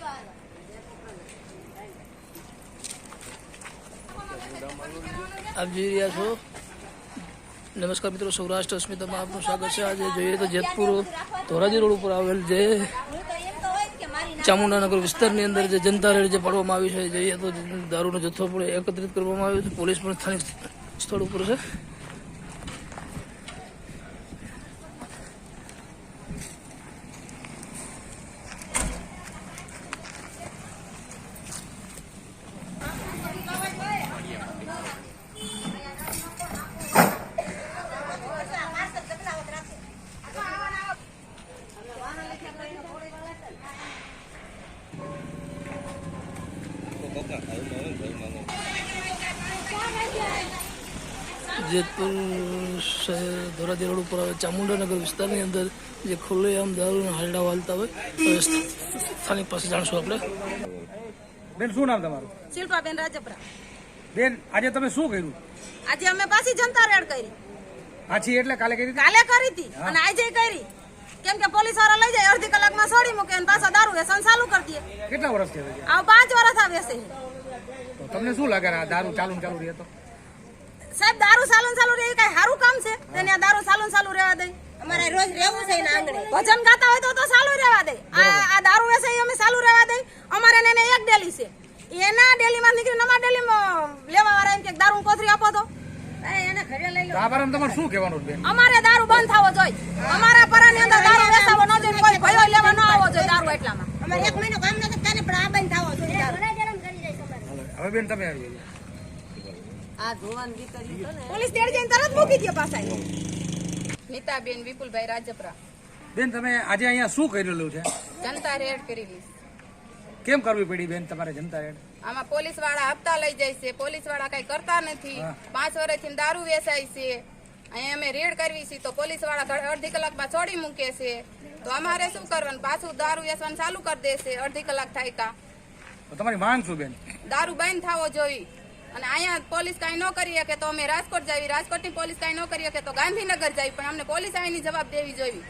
आप जी રહ્યા છો નમસ્કાર મિત્રો, સૌરાષ્ટ્ર અસ્મિતામાં આપનું સ્વાગત છે। આજે જોઈએ તો જેતપુર ધોરાજી રોડ ઉપર આવેલ જે ચામુંડાનગર વિસ્તારની અંદર જે જનતા રેડ જે પાડવામાં આવી છે, જોઈએ તો દારૂનો જથ્થો પણ એકત્રિત કરવામાં આવ્યો છે। પોલીસ પણ સ્થાનિક સ્થળ ઉપર છે। જેતપુર ધોરાજી રોડ ઉપર આવે ચામુંડાનગર વિસ્તારની અંદર જે ખુલ્લેઆમ દારૂના હાલડા વાલતા હોય, સ્થાનિક પાસે જાણશું આપણે। બેન, શું નામ તમારું? શિલ્પાબેન રાજપરા। બેન, આજે તમે શું કર્યું? આજે અમે પાછી જનતા રેડ કરી। પાછી એટલે કાલે કરી? કાલે કરી હતી અને આજે કરી, કેમ કે પોલીસ વાળા લઈ જાય, અડધી કલાકમાં છોડી મૂકે અને પાછા દારૂ વેચાણ ચાલુ કરી દે। કેટલા વર્ષ થયા? આ 5 વર્ષ આ વેચે છે। તો તમને શું લાગે આ દારૂ ચાલુ રહે તો? સાહેબ, દારૂ ચાલુ રહે કઈ સારું કામ છે? તેને આ દારૂ ચાલુ રહેવા દે? અમારે રોજ રહેવું છે એના આંગણે, ભજન ગાતા હોય તો ચાલુ રહેવા દે। આ દારૂ વેચે અમે ચાલુ રહેવા દે? અમારે એને એક ડેલી છે, એના ડેલીમાં નીકળીને અમારા ડેલીમાં લેવા વાળા એમ કે દારૂ કોથરી આપો તો એને ઘરે લઈ લો। તમારે શું કહેવાનું બેન? અમારે દારૂ બંધ થવો જોઈએ, અમારા પરાની અંદર દારૂ વેચાવો ન જોઈએ, કોઈ ભયો લેવા ન આવવો જોઈએ દારૂ એટલામાં। અમારે 1 મહિનો કામ નથી કરે પણ આ બંધ થવો જોઈએ। હવે બેન તમે આવી આ જોવાન દીકરી તો ને પોલીસ તેડી જઈને તરત મૂકી દે પાછા। નીતાબેન વિપુલભાઈ રાજપરા। બેન, તમે આજે અહીંયા શું કરેલું છે? જનતા રેડ કરેલી। કેમ કરવી પડી બેન તમારે જનતા રેડ? આમાં પોલીસ વાળા હપ્તા લઈ જાય છે, પોલીસ વાળા કઈ કરતા નથી। 5 વર્ષથી દારૂ વેચાય છે, અહીંયા અમે રેડ કરવી છે તો પોલીસ વાળા અડધી કલાકમાં છોડી મૂકે છે। તો અમારે શું કરવાનું? પાછું દારૂ વેચવાનું ચાલુ કરી દેશે અડધી કલાક થાય કા। તમારી માંગ શું બેન? દારૂ બંધ થવો જોઈએ, અને અહીંયા પોલીસ કઈ ન કરી શકે તો અમે રાજકોટ જાવી, રાજકોટની પોલીસ કઈ ન કરી શકે તો ગાંધીનગર જાવી, પણ અમને પોલીસ અહીંની જવાબ દેવી જોઈએ।